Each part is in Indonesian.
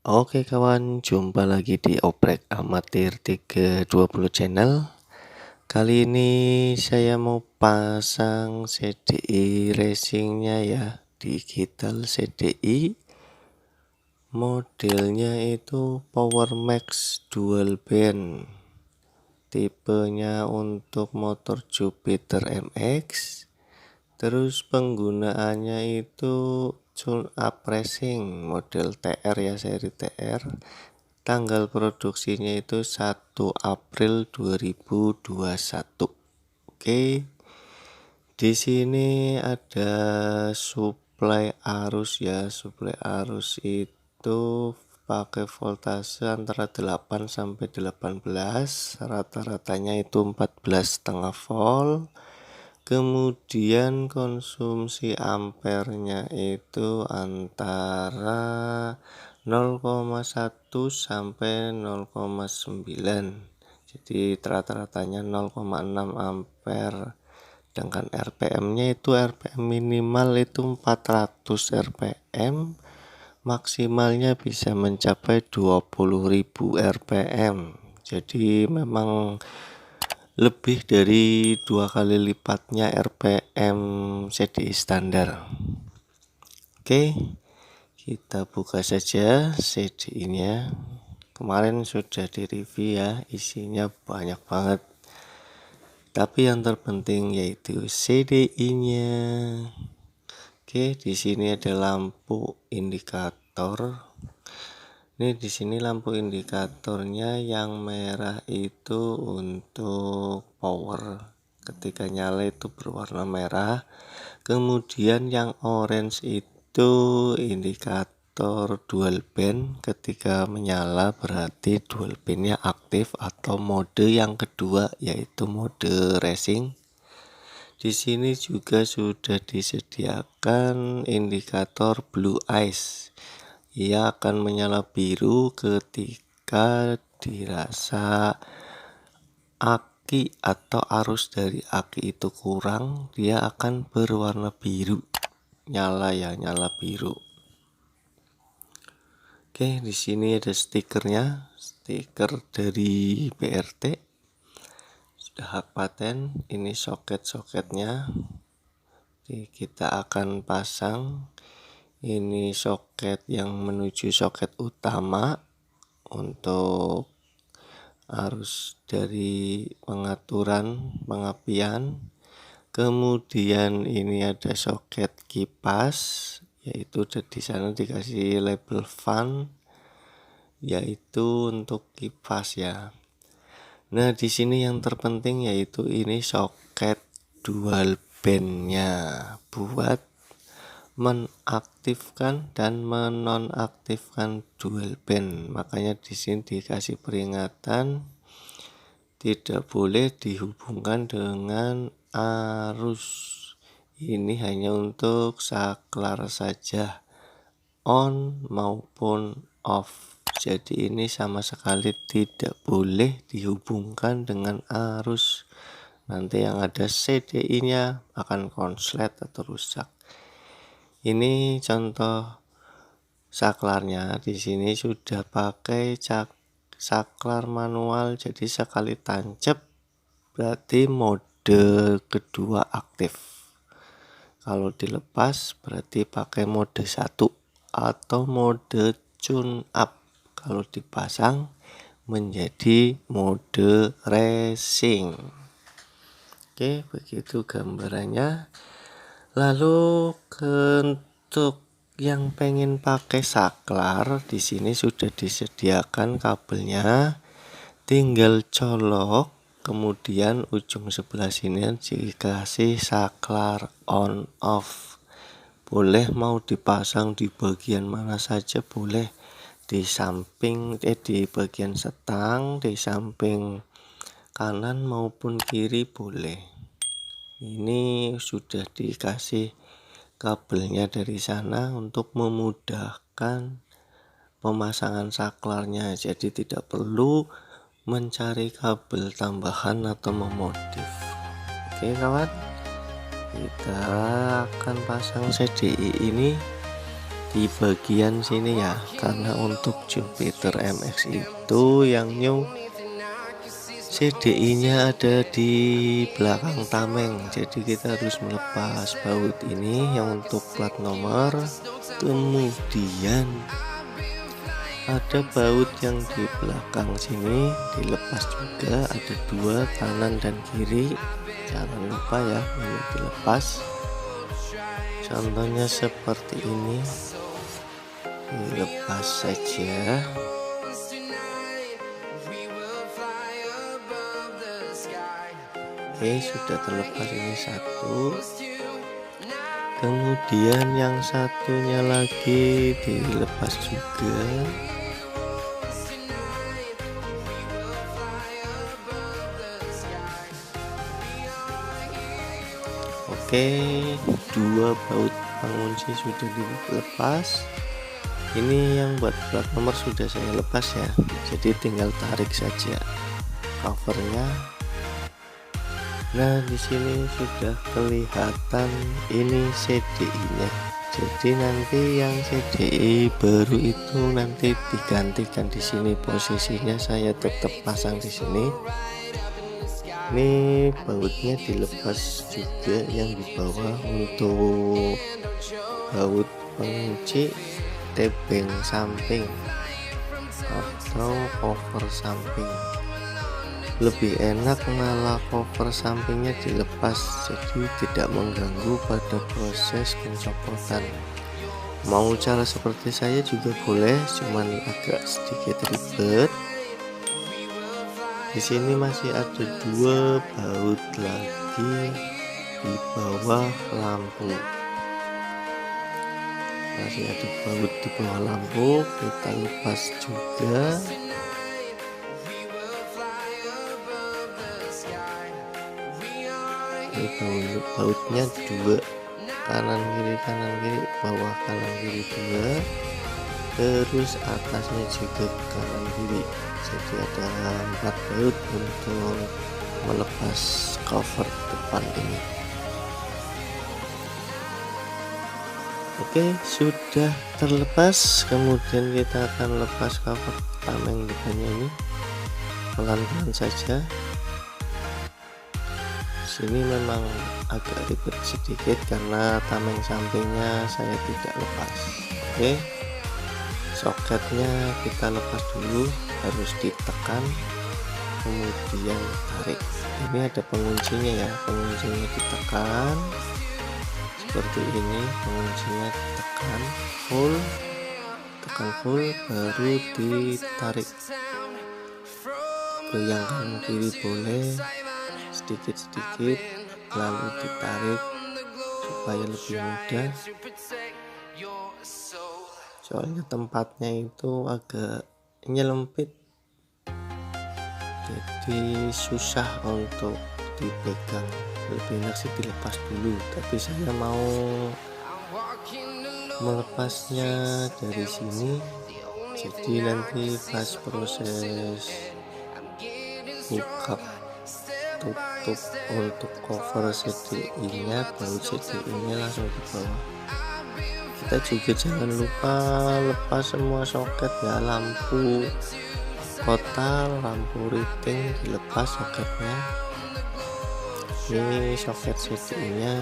Oke kawan, jumpa lagi di Oprek Amatir 320 Channel. Kali ini saya mau pasang CDI racingnya ya, digital CDI. Modelnya itu Power Max Dual Band. Tipenya untuk motor Jupiter MX. Terus penggunaannya itu tune up racing model TR ya, seri TR. Tanggal produksinya itu 1 April 2021. Oke. Di sini ada suplai arus ya. Suplai arus itu pakai voltase antara 8 sampai 18, rata-ratanya itu 14,5 volt. Kemudian konsumsi ampernya itu antara 0,1 sampai 0,9. Jadi rata-ratanya 0,6 ampere. Sedangkan RPM-nya itu RPM minimal itu 400 RPM, maksimalnya bisa mencapai 20.000 RPM. Jadi memang lebih dari 2 kali lipatnya RPM CDI standar. Oke, kita buka saja CDI-nya. Kemarin sudah direview ya, isinya banyak banget. Tapi yang terpenting yaitu CDI-nya. Oke, di sini ada lampu indikator. Ini di sini lampu indikatornya yang merah itu untuk power. Ketika nyala itu berwarna merah. Kemudian yang orange itu indikator dual band. Ketika menyala berarti dual bandnya aktif atau mode yang kedua yaitu mode racing. Di sini juga sudah disediakan indikator blue eyes. Ia akan menyala biru ketika dirasa aki atau arus dari aki itu kurang, dia akan berwarna biru. Nyala ya, nyala biru. Oke, di sini ada stikernya, stiker dari BRT. Sudah hak paten, ini soket-soketnya. Kita akan pasang ini soket yang menuju soket utama untuk arus dari pengaturan pengapian. Kemudian ini ada soket kipas, yaitu di sana dikasih label fan, yaitu untuk kipas ya. Nah, di sini yang terpenting yaitu ini soket dual bandnya buat menaktifkan dan menonaktifkan dual band. Makanya di sini dikasih peringatan tidak boleh dihubungkan dengan arus. Ini hanya untuk saklar saja, on maupun off. Jadi ini sama sekali tidak boleh dihubungkan dengan arus. Nanti yang ada CDI-nya akan konslet atau rusak. Ini contoh saklarnya. Di sini sudah pakai saklar manual, jadi sekali tancap berarti mode kedua aktif. Kalau dilepas berarti pakai mode 1 atau mode tune up. Kalau dipasang menjadi mode racing. Oke, begitu gambarannya. Lalu untuk yang pengen pakai saklar, di sini sudah disediakan kabelnya. Tinggal colok, kemudian ujung sebelah sini dikasih saklar on off. Boleh mau dipasang di bagian mana saja boleh. Di samping di bagian setang, di samping kanan maupun kiri boleh. Ini sudah dikasih kabelnya dari sana untuk memudahkan pemasangan saklarnya, jadi tidak perlu mencari kabel tambahan atau memodif. Oke kawan, kita akan pasang CDI ini. di bagian sini ya, karena untuk Jupiter MX itu yang new CDI nya ada di belakang tameng, jadi kita harus melepas baut ini yang untuk plat nomor. Kemudian ada baut yang di belakang sini dilepas juga, ada dua, kanan dan kiri, jangan lupa ya ini dilepas. Contohnya seperti ini, dilepas saja. Oke, sudah terlepas ini satu. Kemudian yang satunya lagi dilepas juga. Oke, dua baut pengunci sudah dilepas. Ini yang buat plat nomor sudah saya lepas ya, jadi tinggal tarik saja covernya. Nah, di sini sudah kelihatan ini CDI-nya. Jadi nanti yang CDI baru itu nanti digantikan di sini posisinya, saya tetap pasang di sini. Ini bautnya dilepas juga yang di bawah untuk baut pengunci tebeng samping atau cover samping. Lebih enak malah cover sampingnya dilepas, jadi tidak mengganggu pada proses pencopotan. Mau cara seperti saya juga boleh, cuman agak sedikit ribet. Di sini masih ada dua baut lagi di bawah lampu. Masih ada baut di bawah lampu, kita lepas juga. Ini bautnya dua, kanan kiri, bawah kanan kiri dua, terus atasnya juga kanan kiri. Jadi ada 4 baut untuk melepas cover depan ini. Oke, sudah terlepas. Kemudian kita akan lepas cover tameng depannya ini pelan-pelan saja. Sini memang agak ribet sedikit karena tameng sampingnya saya tidak lepas. Oke, soketnya kita lepas dulu, harus ditekan kemudian tarik. Ini ada penguncinya ya, penguncinya ditekan seperti ini, penguncinya ditekan full, tekan full baru ditarik. Goyang kanan kiri boleh sedikit-sedikit, lalu ditarik supaya lebih mudah. Soalnya tempatnya itu agak nyelempit, jadi susah untuk dipegang. Lebih enak sih dilepas dulu, tapi saya mau melepasnya dari sini, jadi nanti pas proses buka tutup untuk cover CDI nya, baut CDI nya langsung di bawah. Kita juga jangan lupa lepas semua soket ya, lampu kotak, lampu riting dilepas soketnya. Ini soket CDI nya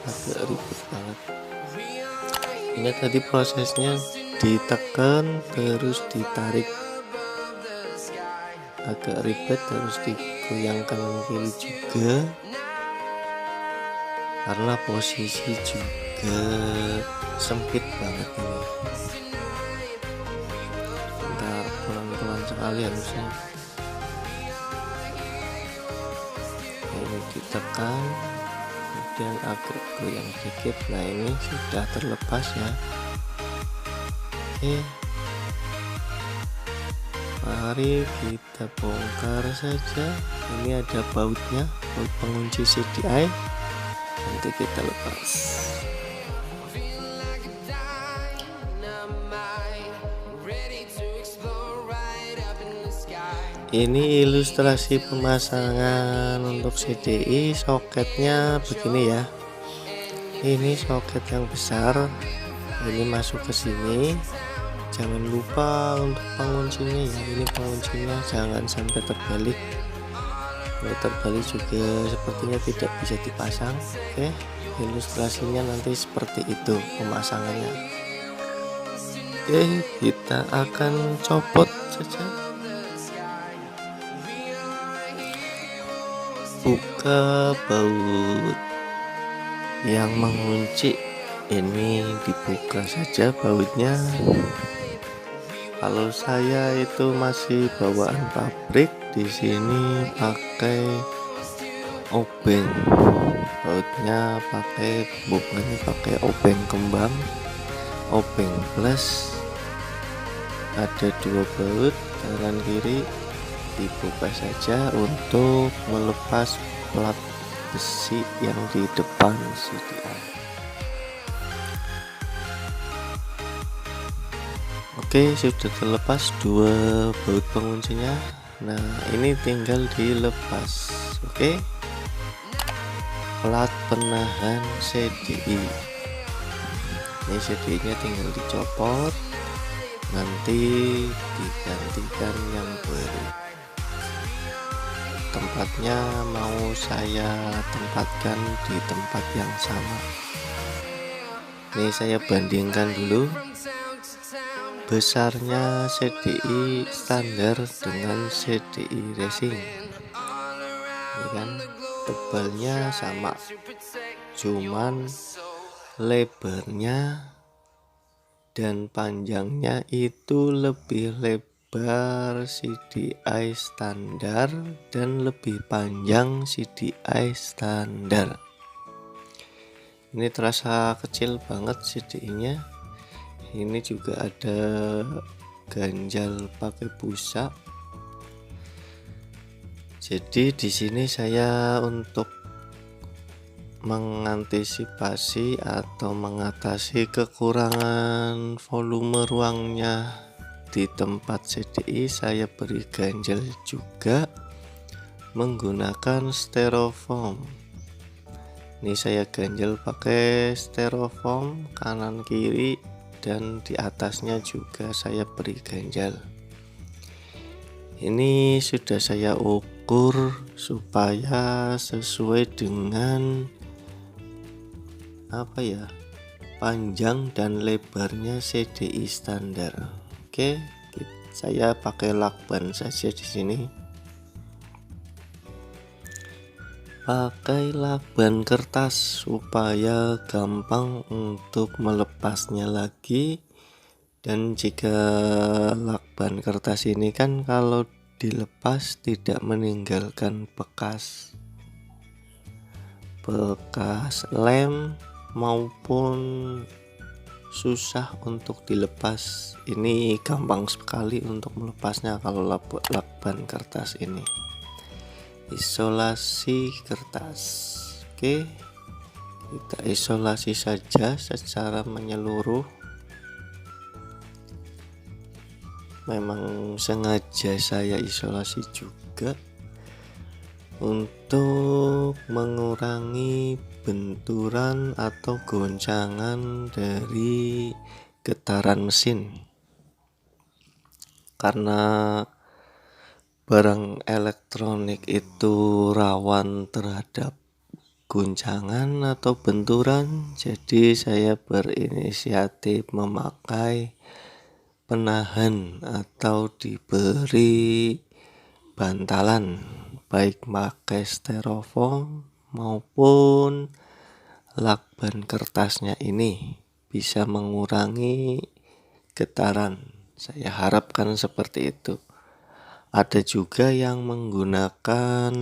agak ribet banget. Ini tadi prosesnya ditekan terus ditarik, agak ribet, harus digoyang kanan kiri juga karena posisi juga sempit banget ini. Bentar, pelan-pelan sekali harusnya. Ini ditekan kemudian agak goyang sedikit. Nah, ini sudah terlepas ya. Oke, mari kita bongkar saja. Ini ada bautnya, baut pengunci CDI, nanti kita lepas. Ini ilustrasi pemasangan untuk CDI. Soketnya begini ya, ini soket yang besar ini masuk ke sini. Jangan lupa untuk penguncinya ya, ini penguncinya jangan sampai terbalik. Kalau terbalik juga sepertinya tidak bisa dipasang. Oke, ilustrasinya nanti seperti itu pemasangannya. Oke, kita akan copot saja. Buka baut yang mengunci, ini dibuka saja bautnya. Kalau saya itu masih bawaan pabrik, di sini pakai obeng, bautnya bukannya pakai obeng kembang, obeng plus. Ada 2 baut kanan kiri, dibuka saja untuk melepas plat besi yang di depan CDI. Oke, sudah terlepas 2 baut penguncinya. Nah, ini tinggal dilepas. Oke, plat penahan CDI. Ini CDI nya tinggal dicopot, nanti digantikan yang baru. Tempatnya mau saya tempatkan di tempat yang sama. Ini saya bandingkan dulu besarnya CDI standar dengan CDI racing. Ini kan tebalnya sama, cuman lebarnya dan panjangnya itu lebih lebar CDI standar dan lebih panjang CDI standar. Ini terasa kecil banget CDI nya. Ini juga ada ganjal pakai busa. Jadi di sini saya untuk mengantisipasi atau mengatasi kekurangan volume ruangnya di tempat CDI, saya beri ganjal juga menggunakan styrofoam. Ini saya ganjal pakai styrofoam kanan kiri, dan di atasnya juga saya beri ganjal. Ini sudah saya ukur supaya sesuai dengan panjang dan lebarnya CDI standar. Oke, saya pakai lakban saja di sini. Pakai lakban kertas supaya gampang untuk melepasnya lagi. Dan jika lakban kertas ini kan kalau dilepas tidak meninggalkan bekas lem maupun susah untuk dilepas. Ini gampang sekali untuk melepasnya kalau lakban kertas ini. Isolasi kertas. Oke, kita isolasi saja secara menyeluruh. Memang sengaja saya isolasi juga untuk mengurangi benturan atau goncangan dari getaran mesin, karena barang elektronik itu rawan terhadap guncangan atau benturan. Jadi saya berinisiatif memakai penahan atau diberi bantalan, baik pakai styrofoam maupun lakban kertasnya. Ini bisa mengurangi getaran, saya harapkan seperti itu. Ada juga yang menggunakan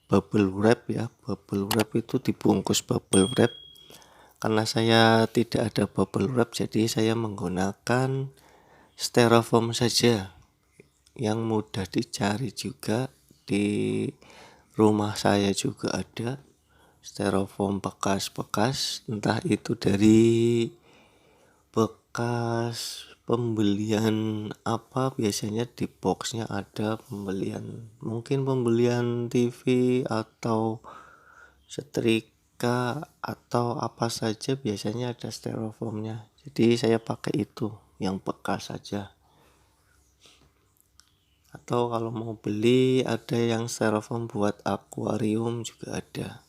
bubble wrap ya. Bubble wrap itu dibungkus bubble wrap. Karena saya tidak ada bubble wrap, jadi saya menggunakan styrofoam saja yang mudah dicari juga. Di rumah saya juga ada styrofoam bekas-bekas, entah itu dari bekas pembelian biasanya di boxnya ada mungkin pembelian TV atau setrika atau apa saja, biasanya ada styrofoamnya. jadi saya pakai itu yang bekas saja. Atau kalau mau beli ada yang styrofoam buat akuarium juga ada.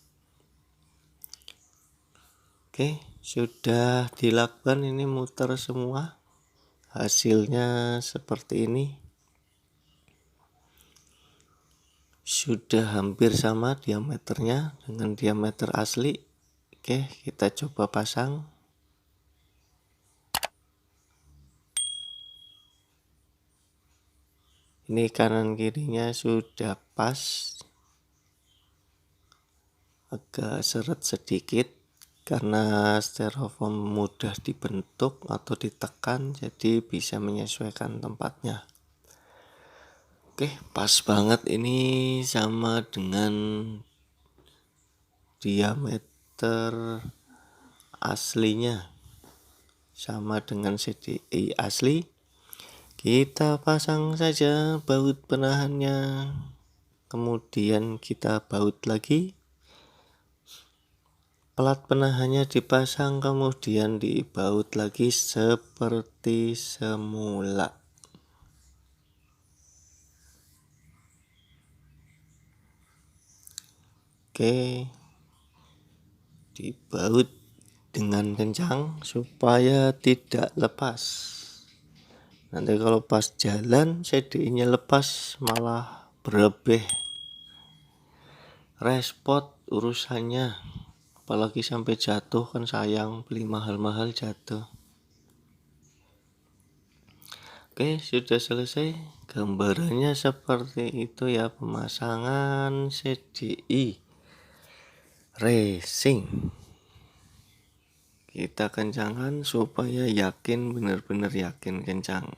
Oke, sudah dilakukan, ini muter semua. Hasilnya seperti ini. Sudah hampir sama diameternya dengan diameter asli. Oke, kita coba pasang. Ini kanan kirinya sudah pas. Agak seret sedikit karena styrofoam mudah dibentuk atau ditekan, jadi bisa menyesuaikan tempatnya. Oke, pas banget, ini sama dengan diameter aslinya, sama dengan CDI asli. Kita pasang saja baut penahannya, kemudian kita baut lagi. Pelat penahannya dipasang, kemudian dibaut lagi seperti semula. Oke, dibaut dengan kencang supaya tidak lepas. Nanti kalau pas jalan CDI-nya lepas malah berebeh, respot urusannya, apalagi sampai jatuh kan sayang, beli mahal-mahal jatuh. Oke, sudah selesai. Gambarannya seperti itu ya, pemasangan CDI racing. Kita kencangkan supaya yakin, benar-benar yakin kencang.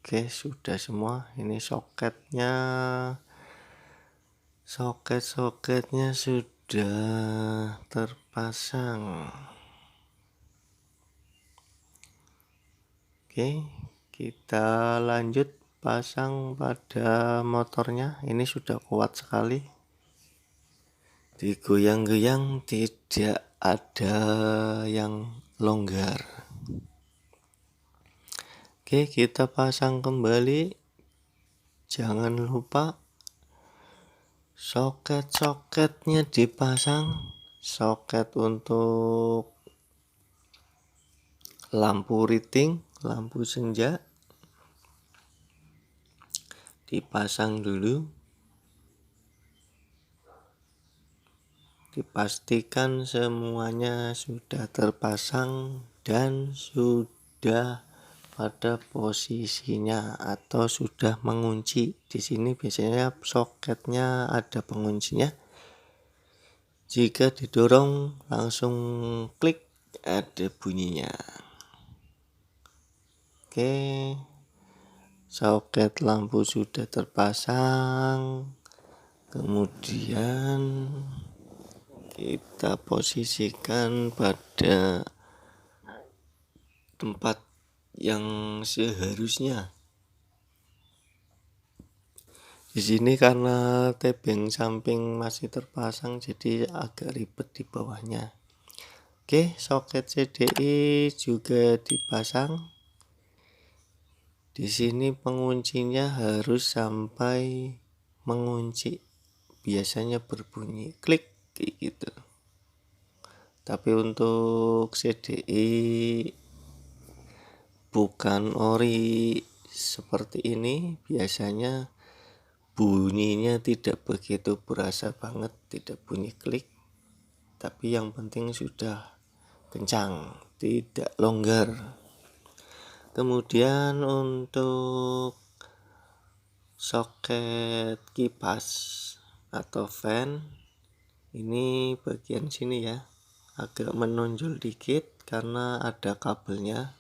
Oke, sudah semua. Ini soketnya sudah terpasang. Oke, kita lanjut pasang pada motornya. Ini sudah kuat sekali, digoyang-goyang tidak ada yang longgar. Oke, kita pasang kembali. Jangan lupa soket-soketnya dipasang. Soket untuk lampu riting, lampu senja dipasang dulu. Dipastikan semuanya sudah terpasang dan sudah pada posisinya atau sudah mengunci. Di sini biasanya soketnya ada penguncinya. Jika didorong langsung klik, ada bunyinya. Oke, soket lampu sudah terpasang. Kemudian kita posisikan pada tempat yang seharusnya. Di sini karena tebing samping masih terpasang, jadi agak ribet di bawahnya. Oke, soket CDI juga dipasang. Di sini penguncinya harus sampai mengunci. Biasanya berbunyi klik kayak gitu. Tapi untuk CDI bukan ori seperti ini, biasanya bunyinya tidak begitu berasa banget, tidak bunyi klik. Tapi yang penting sudah kencang, tidak longgar. Kemudian untuk soket kipas atau fan, ini bagian sini ya, agak menonjol dikit karena ada kabelnya.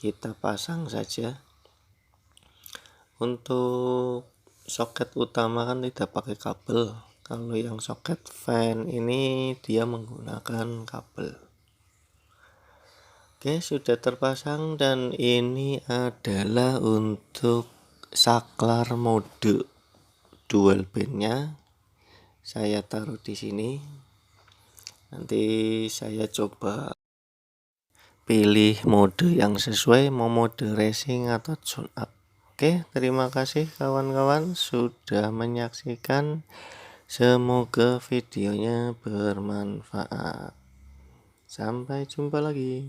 Kita pasang saja. Untuk soket utama kan tidak pakai kabel. Kalau yang soket fan ini dia menggunakan kabel. Oke, sudah terpasang dan ini adalah untuk saklar mode dual bandnya. Saya taruh di sini. Nanti saya coba pilih mode yang sesuai, mau mode racing atau tune up. Oke, terima kasih kawan-kawan sudah menyaksikan. Semoga videonya bermanfaat. Sampai jumpa lagi.